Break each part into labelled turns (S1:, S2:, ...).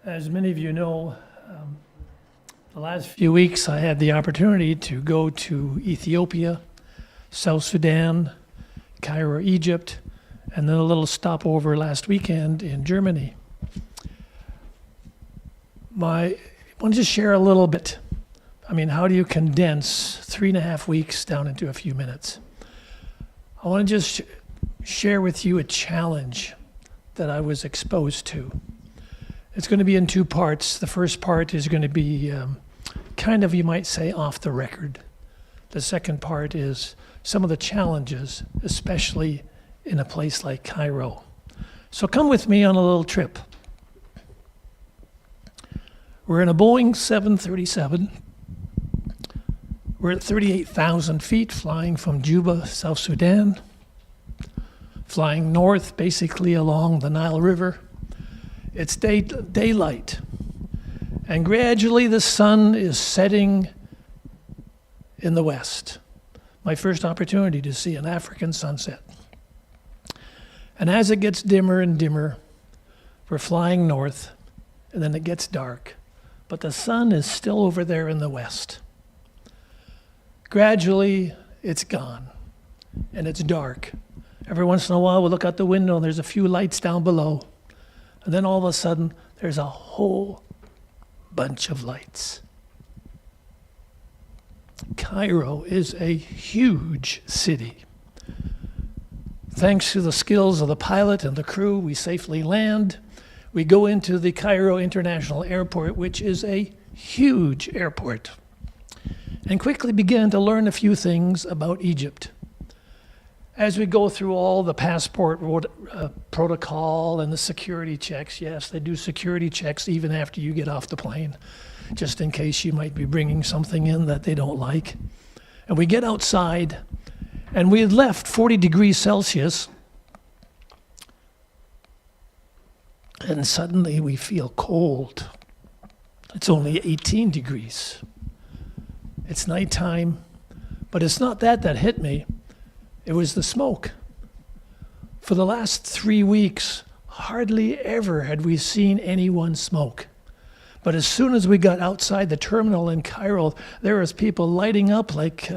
S1: As many of you know, the last few weeks I had the opportunity to go to Ethiopia, South Sudan, Cairo, Egypt, and then a little stopover last weekend in Germany. I want to just share a little bit. How do you condense 3.5 weeks down into a few minutes? I want to just share with you a challenge that I was exposed to. It's going to be in two parts. The first part is going to be kind of, you might say, off the record. The second part is some of the challenges, especially in a place like Cairo. So come with me on a little trip. We're in a Boeing 737. We're at 38,000 feet, flying from Juba, South Sudan, flying north, basically along the Nile River. It's daylight, and gradually the sun is setting in the west. My first opportunity to see an African sunset. And as it gets dimmer and dimmer, we're flying north, and then it gets dark, but the sun is still over there in the west. Gradually, it's gone, and it's dark. Every once in a while, we'll look out the window, and there's a few lights down below. And then all of a sudden, there's a whole bunch of lights. Cairo is a huge city. Thanks to the skills of the pilot and the crew, we safely land. We go into the Cairo International Airport, which is a huge airport, and quickly began to learn a few things about Egypt. As we go through all the passport protocol and the security checks, yes, they do security checks even after you get off the plane, just in case you might be bringing something in that they don't like. And we get outside, and we had left 40 degrees Celsius, and suddenly we feel cold. It's only 18 degrees. It's nighttime, but it's not that hit me. It was the smoke. For the last 3 weeks, hardly ever had we seen anyone smoke. But as soon as we got outside the terminal in Cairo, there was people lighting up like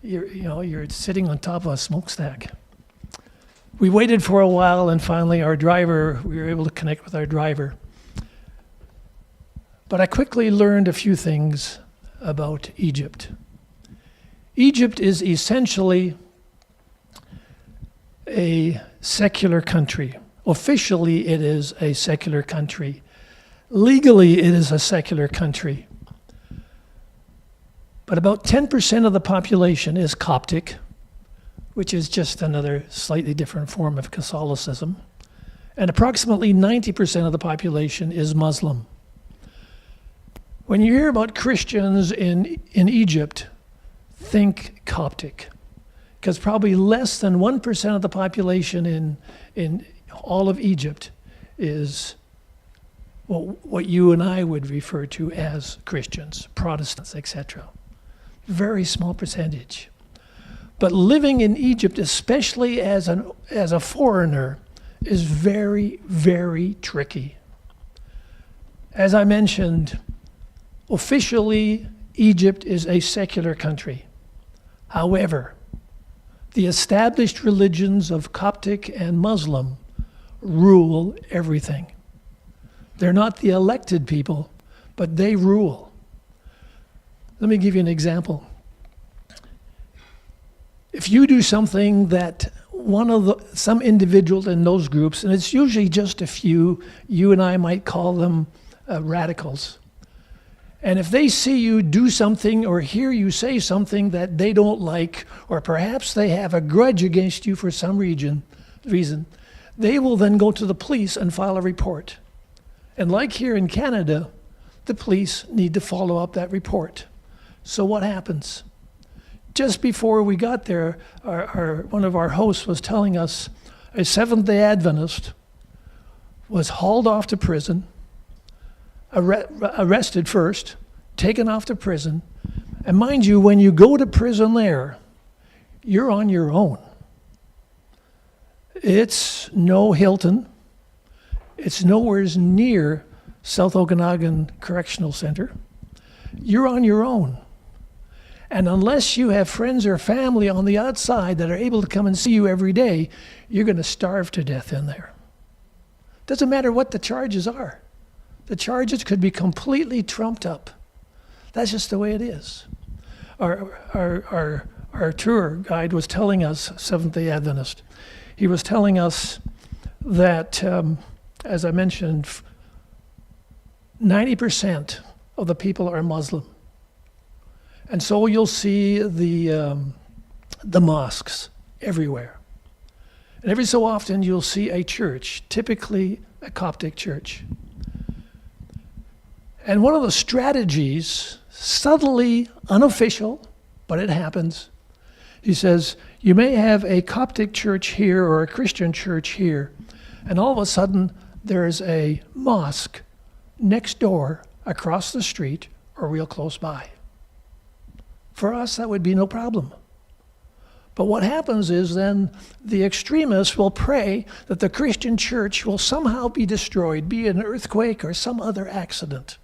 S1: you're sitting on top of a smokestack. We waited for a while, and finally we were able to connect with our driver. But I quickly learned a few things about Egypt. Egypt is essentially a secular country. Officially, it is a secular country. Legally, it is a secular country. But about 10% of the population is Coptic, which is just another slightly different form of Catholicism. And approximately 90% of the population is Muslim. When you hear about Christians in Egypt, think Coptic. Because probably less than 1% of the population in all of Egypt is what you and I would refer to as Christians, Protestants, etc. Very small percentage. But living in Egypt, especially as a foreigner, is very, very tricky. As I mentioned, officially, Egypt is a secular country. However, the established religions of Coptic and Muslim rule everything. They're not the elected people, but they rule. Let me give you an example. If you do something that some individual in those groups, and it's usually just a few, you and I might call them radicals. And if they see you do something or hear you say something that they don't like, or perhaps they have a grudge against you for some reason, they will then go to the police and file a report. And like here in Canada, the police need to follow up that report. So what happens? Just before we got there, one of our hosts was telling us a Seventh-day Adventist was hauled off to prison, arrested first, taken off to prison. And mind you, when you go to prison there, you're on your own. It's no Hilton. It's nowhere near South Okanagan Correctional Center, you're on your own. And unless you have friends or family on the outside that are able to come and see you every day, you're going to starve to death in there. Doesn't matter what the charges are. The charges could be completely trumped up. That's just the way it is. Our tour guide was telling us, Seventh-day Adventist, he was telling us that, as I mentioned, 90% of the people are Muslim. And so you'll see the mosques everywhere. And every so often you'll see a church, typically a Coptic church. And one of the strategies, subtly unofficial, but it happens, he says, you may have a Coptic church here or a Christian church here, and all of a sudden there's a mosque next door, across the street, or real close by. For us, that would be no problem. But what happens is then the extremists will pray that the Christian church will somehow be destroyed, be it an earthquake or some other accident.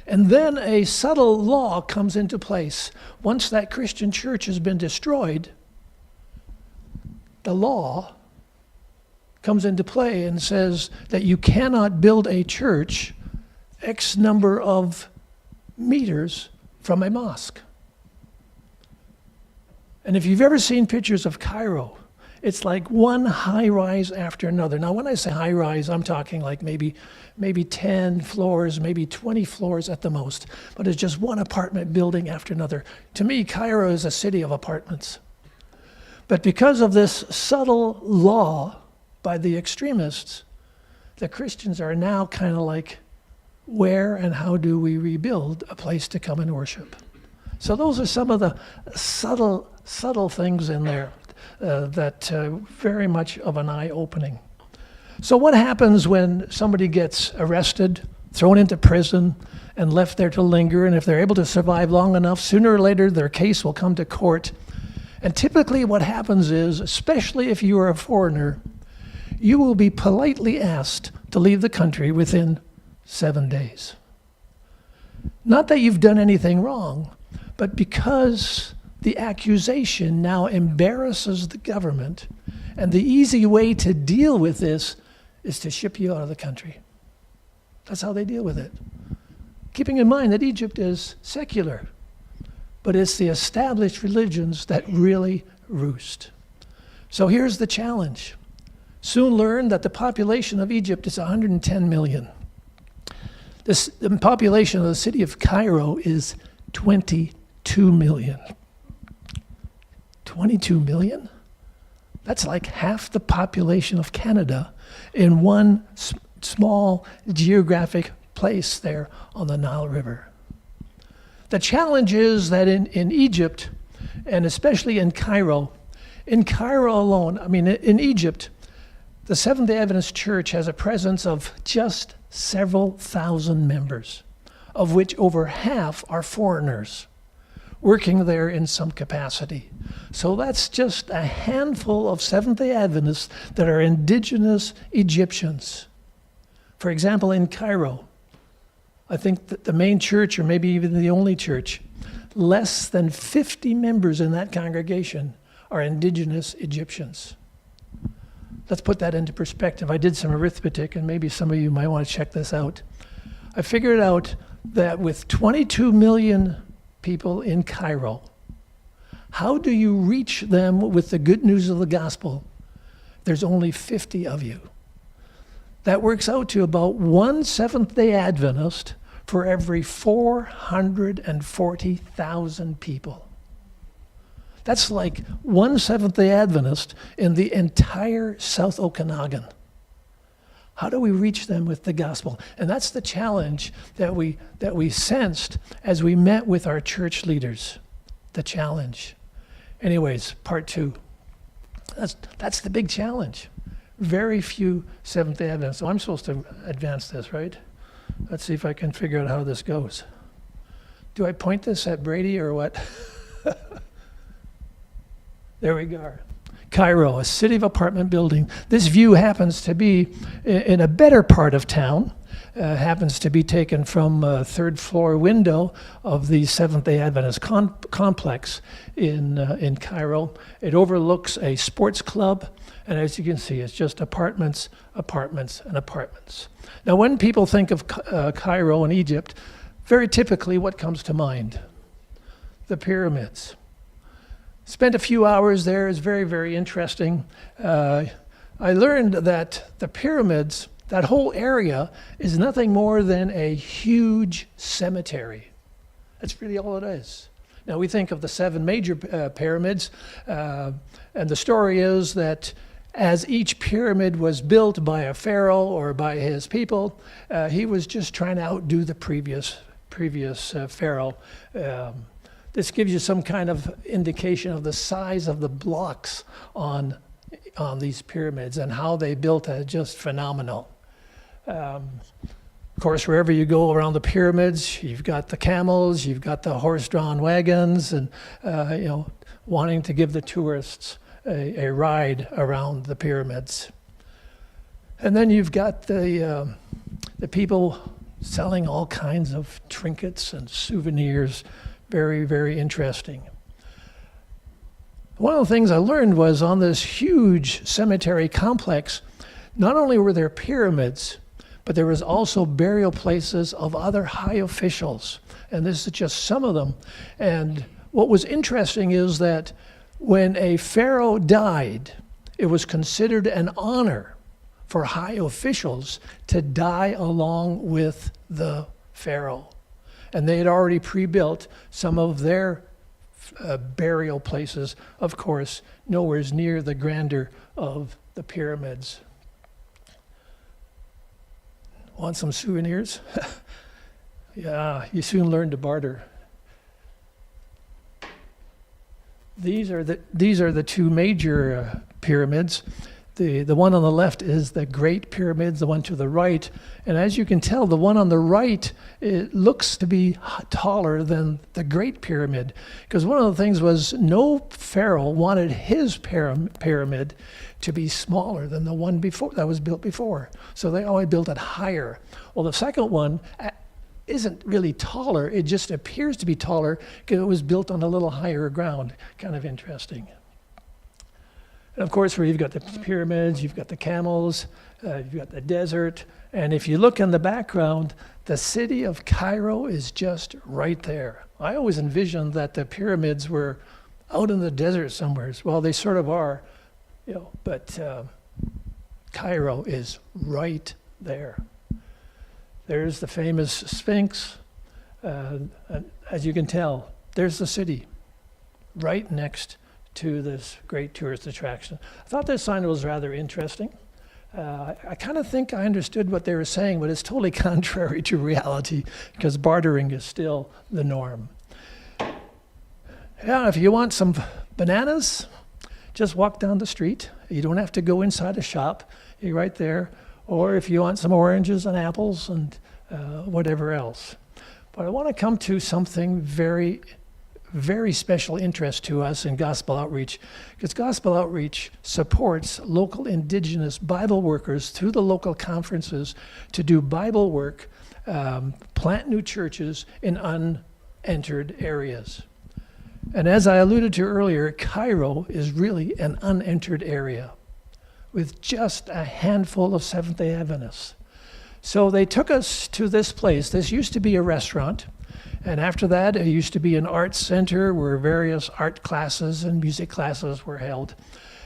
S1: And then a subtle law comes into place. Once that Christian church has been destroyed, the law comes into play and says that you cannot build a church X number of meters from a mosque. And if you've ever seen pictures of Cairo, it's like one high-rise after another. Now, when I say high-rise, I'm talking like maybe 10 floors, maybe 20 floors at the most. But it's just one apartment building after another. To me, Cairo is a city of apartments. But because of this subtle law by the extremists, the Christians are now kind of like, where and how do we rebuild a place to come and worship? So those are some of the subtle things in there that very much of an eye-opening. So what happens when somebody gets arrested, thrown into prison, and left there to linger? And if they're able to survive long enough, sooner or later their case will come to court. And typically what happens is, especially if you are a foreigner, you will be politely asked to leave the country within 7 days. Not that you've done anything wrong, but because the accusation now embarrasses the government, and the easy way to deal with this is to ship you out of the country. That's how they deal with it. Keeping in mind that Egypt is secular, but it's the established religions that really roost. So here's the challenge. Soon learn that the population of Egypt is 110 million. The population of the city of Cairo is 22 million. 22 million? That's like half the population of Canada in one small geographic place there on the Nile River. The challenge is that in Egypt, and especially in Cairo alone, in Egypt, the Seventh-day Adventist Church has a presence of just several thousand members, of which over half are foreigners working there in some capacity. So that's just a handful of Seventh-day Adventists that are indigenous Egyptians. For example, in Cairo, I think that the main church, or maybe even the only church, less than 50 members in that congregation are indigenous Egyptians. Let's put that into perspective. I did some arithmetic, and maybe some of you might want to check this out. I figured out that with 22 million people in Cairo, how do you reach them with the good news of the gospel? There's only 50 of you. That works out to about one Seventh-day Adventist for every 440,000 people. That's like one Seventh-day Adventist in the entire South Okanagan. How do we reach them with the gospel? And that's the challenge that we sensed as we met with our church leaders. The challenge. Anyways, part 2. That's the big challenge. Very few Seventh-day Adventists. So I'm supposed to advance this, right? Let's see if I can figure out how this goes. Do I point this at Brady or what? There we go. Cairo, a city of apartment building. This view happens to be in a better part of town. happens to be taken from a third floor window of the Seventh-day Adventist complex in Cairo. It overlooks a sports club, and as you can see, it's just apartments, apartments, and apartments. Now, when people think of Cairo and Egypt, very typically what comes to mind? The pyramids. Spent a few hours there. It's very, very interesting. I learned that the pyramids, that whole area, is nothing more than a huge cemetery. That's really all it is. Now, we think of the 7 major pyramids, and the story is that as each pyramid was built by a pharaoh or by his people, he was just trying to outdo the previous pharaoh. This gives you some kind of indication of the size of the blocks on these pyramids and how they built it. Just phenomenal. Of course, wherever you go around the pyramids, you've got the camels, you've got the horse-drawn wagons, and wanting to give the tourists a ride around the pyramids. And then you've got the people selling all kinds of trinkets and souvenirs. Very, very interesting. One of the things I learned was on this huge cemetery complex, not only were there pyramids, but there was also burial places of other high officials. And this is just some of them. And what was interesting is that when a pharaoh died, it was considered an honor for high officials to die along with the pharaoh. And they had already pre-built some of their burial places, of course, nowhere near the grandeur of the pyramids. Want some souvenirs? Yeah, you soon learn to barter. These are the 2 major pyramids. The one on the left is the Great Pyramids, the one to the right. And as you can tell, the one on the right, it looks to be taller than the Great Pyramid. Because one of the things was no pharaoh wanted his pyramid to be smaller than the one before that was built before. So they always built it higher. Well, the second one isn't really taller. It just appears to be taller because it was built on a little higher ground. Kind of interesting. And of course, where you've got the pyramids, you've got the camels, you've got the desert. And if you look in the background, the city of Cairo is just right there. I always envisioned that the pyramids were out in the desert somewhere. Well, they sort of are, but Cairo is right there. There's the famous Sphinx. As you can tell, there's the city right next to this great tourist attraction. I thought this sign was rather interesting. I kind of think I understood what they were saying, but it's totally contrary to reality because bartering is still the norm. Yeah, if you want some bananas, just walk down the street. You don't have to go inside a shop. You're right there. Or if you want some oranges and apples and whatever else. But I want to come to something very special interest to us in Gospel Outreach, because Gospel Outreach supports local indigenous Bible workers through the local conferences to do Bible work, plant new churches in unentered areas. And as I alluded to earlier, Cairo is really an unentered area with just a handful of Seventh-day Adventists. So they took us to this place. This used to be a restaurant. And after that, it used to be an art center where various art classes and music classes were held.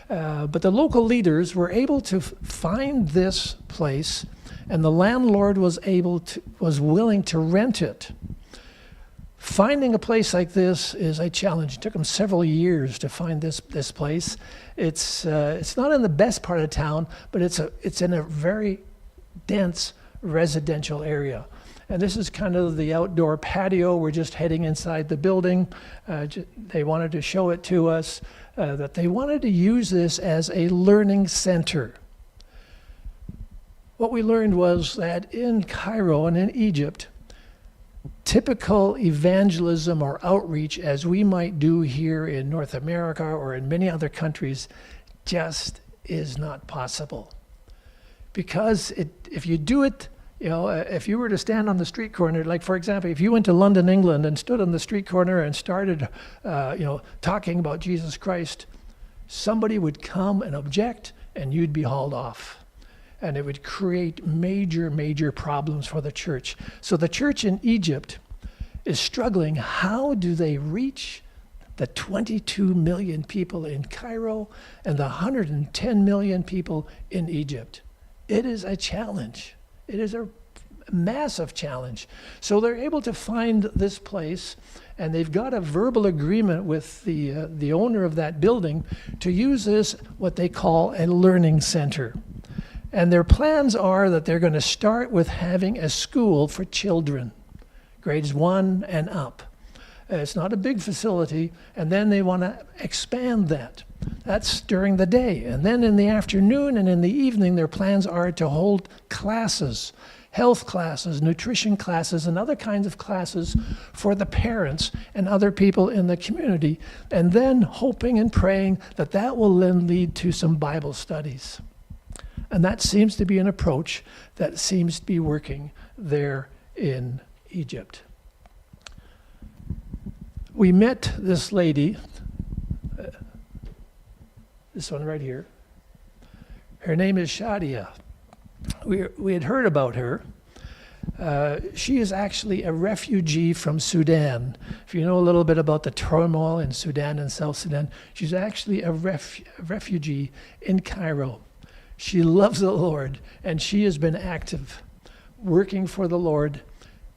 S1: But the local leaders were able to find this place, and the landlord was willing to rent it. Finding a place like this is a challenge. It took them several years to find this place. It's not in the best part of town, but it's in a very dense residential area. And this is kind of the outdoor patio. We're just heading inside the building. They wanted to show it to us, that they wanted to use this as a learning center. What we learned was that in Cairo and in Egypt, typical evangelism or outreach, as we might do here in North America or in many other countries, just is not possible. Because if you do it You know, if you were to stand on the street corner, like for example, if you went to London, England, and stood on the street corner and started, talking about Jesus Christ, somebody would come and object, and you'd be hauled off. And it would create major, major problems for the church. So the church in Egypt is struggling. How do they reach the 22 million people in Cairo and the 110 million people in Egypt? It is a challenge. It is a massive challenge. So they're able to find this place, and they've got a verbal agreement with the owner of that building to use this, what they call a learning center. And their plans are that they're going to start with having a school for children, grades 1 and up. It's not a big facility, and then they want to expand that. That's during the day. And then in the afternoon and in the evening, their plans are to hold classes, health classes, nutrition classes, and other kinds of classes for the parents and other people in the community, and then hoping and praying that that will then lead to some Bible studies. And that seems to be an approach that seems to be working there in Egypt. We met this lady, this one right here. Her name is Shadia. We had heard about her. She is actually a refugee from Sudan. If you know a little bit about the turmoil in Sudan and South Sudan, she's actually a refugee in Cairo. She loves the Lord, and she has been active, working for the Lord.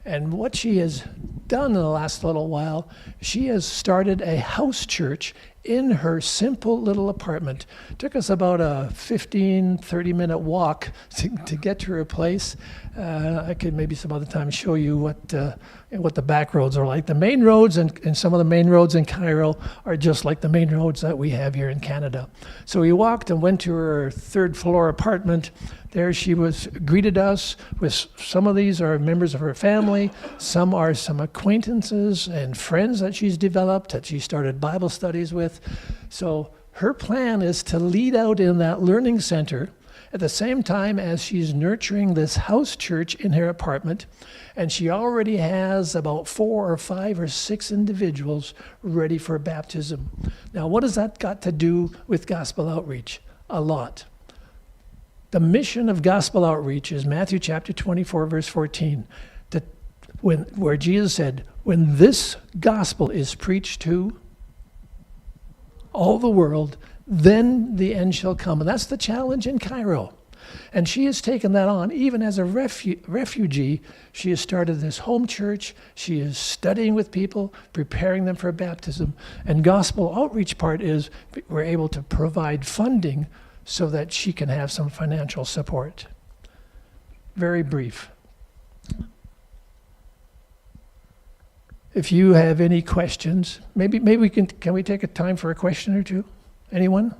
S1: And what she has done in the last little while, she has started a house church in her simple little apartment. It took us about a 15, 30-minute walk to get to her place. I could maybe some other time show you what the back roads are like. The main roads and some of the main roads in Cairo are just like the main roads that we have here in Canada. So we walked and went to her third-floor apartment. There she greeted us with, some of these are members of her family, some are some acquaintances and friends that she's developed, that she started Bible studies with. So her plan is to lead out in that learning center at the same time as she's nurturing this house church in her apartment. And she already has about 4 or 5 or 6 individuals ready for baptism. Now, what has that got to do with gospel outreach? A lot. The mission of gospel outreach is Matthew chapter 24, verse 14, where Jesus said, when this gospel is preached to all the world, then the end shall come. And that's the challenge in Cairo. And she has taken that on. Even as a refugee, she has started this home church. She is studying with people, preparing them for baptism. And gospel outreach part is we're able to provide funding so that she can have some financial support. Very brief. If you have any questions, maybe we can we take a time for a question or two? Anyone?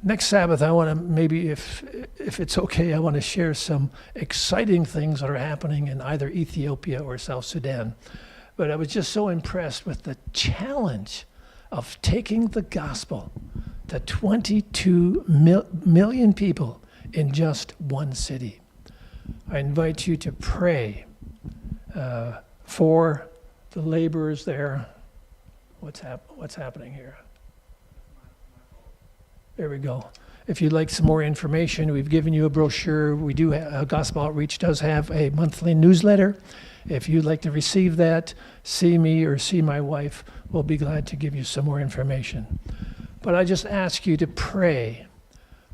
S1: Next Sabbath, I want to maybe, if it's okay, I want to share some exciting things that are happening in either Ethiopia or South Sudan. But I was just so impressed with the challenge of taking the gospel to 22 million people in just one city. I invite you to pray for the laborers there. What's happening here? There we go. If you'd like some more information, we've given you a brochure. We do have, Gospel Outreach does have a monthly newsletter. If you'd like to receive that, see me or see my wife. We'll be glad to give you some more information. But I just ask you to pray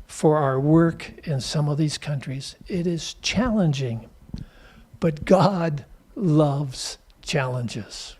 S1: for our work in some of these countries. It is challenging, but God loves challenges.